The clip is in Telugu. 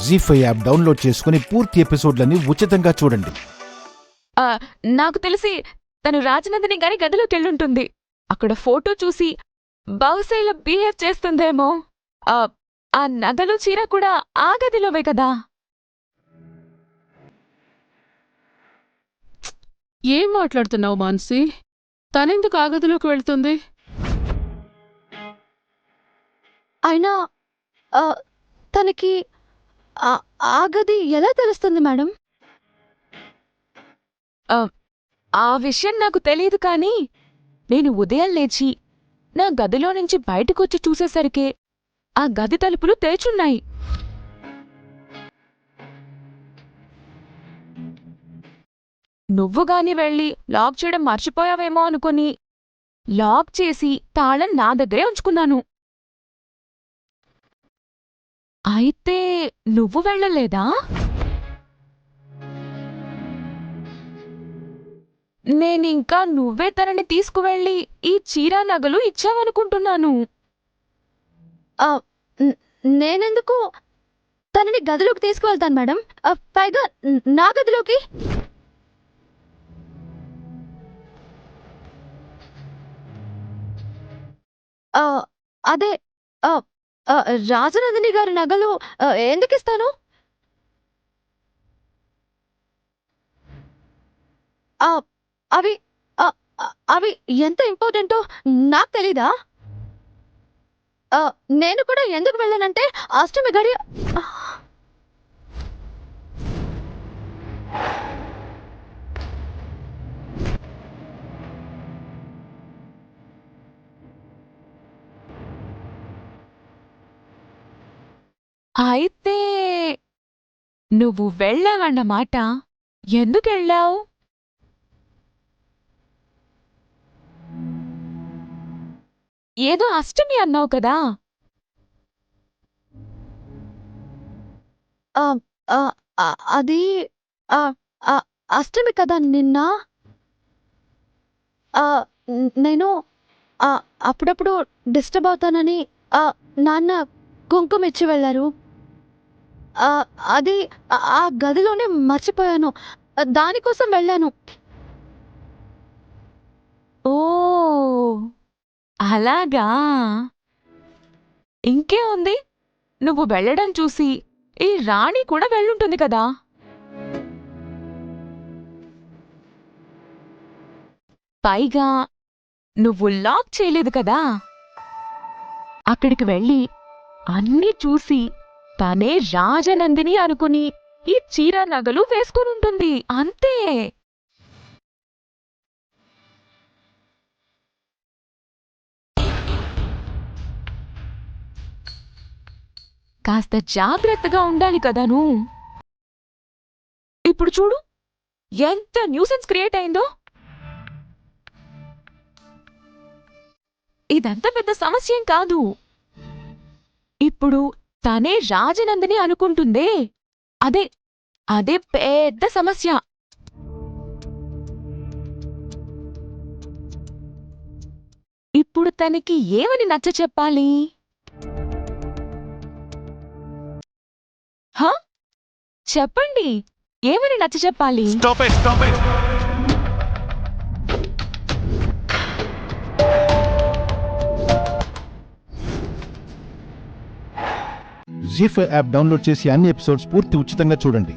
జీ5 యాప్ డౌన్లోడ్ చేసుకుని పూర్తి ఎపిసోడ్లని ఉచితంగా చూడండి. నాకు తెలిసి తను రాజనందిని గారి గదిలోకెళ్ళుంటుంది. అక్కడ ఫోటో చూసి బహుశా ఇలా బిహేవ్ చేస్తుందేమో. ఆ నగలు చీర కూడా ఆ గదిలోవే కదా. ఏం మాట్లాడుతున్నావు మాన్సి? తనెందుకు ఆ గదిలోకి వెళ్తుంది? అయినా తనకి ఆ గది ఎలా తెలుస్తుంది మేడం? ఆ విషయం నాకు తెలియదు కానీ నేను ఉదయం లేచి నా గదిలో నుంచి బయటకొచ్చి చూసేసరికే ఆ గది తలుపులు తెరుచున్నాయి. నువ్వుగాని వెళ్ళి లాక్ చేయడం మర్చిపోయావేమో అనుకుని లాక్ చేసి తాళం నా దగ్గరే ఉంచుకున్నాను. అయితే నువ్వు వెళ్ళలేదా? నేనింకా నువ్వే తనని తీసుకువెళ్ళి ఈ చీరా నగలు ఇచ్చావనుకుంటున్నాను. నేనెందుకు తనని గదిలోకి తీసుకువెళ్తాను మేడం? పైగా నా గదిలోకి. అదే రాజనందిని గారి నగలు ఎందుకిస్తాను? అవి అవి ఎంత ఇంపార్టెంటో నాకు తెలీదా? నేను కూడా ఎందుకు వెళ్ళానంటే అష్టమి గడి అయితే నువ్వు వెళ్ళావన్నమాట. ఎందుకెళ్ళావు? ఏదో అష్టమి అన్నావు కదా. అది అష్టమి కదా నిన్న. నేను అప్పుడప్పుడు డిస్టర్బ్ అవుతానని నాన్న కుంకుమ ఇచ్చి వెళ్ళారు. అది ఆ గదిలోనే మర్చిపోయాను. దానికోసం వెళ్ళాను. ఓ అలాగా. ఇంకే ఉంది, నువ్వు వెళ్ళడం చూసి ఈ రాణి కూడా వెళ్ళుంటుంది కదా. పైగా నువ్వు లాక్ చేయలేదు కదా. అక్కడికి వెళ్ళి అన్నీ చూసి తనే రాజనందిని అనుకుని ఈ చీర నగలు వేసుకునుంటుంది అంతే. కాస్త జాగ్రత్తగా ఉండాలి కదాను. ఇప్పుడు చూడు ఎంత న్యూసెన్స్ క్రియేట్ అయిందో. ఇదంతా పెద్ద సమస్యేం కాదు. ఇప్పుడు తనే రాజనందిని అనుకుంటుందే, అదే అదే పెద్ద సమస్య. ఇప్పుడు తనకి ఏమని నచ్చ చెప్పాలి? చెప్పండి, ఏమని నచ్చ చెప్పాలి? జీ5 యాప్ డౌన్లోడ్ చేసి అన్ని ఎపిసోడ్స్ పూర్తి ఉచితంగా చూడండి.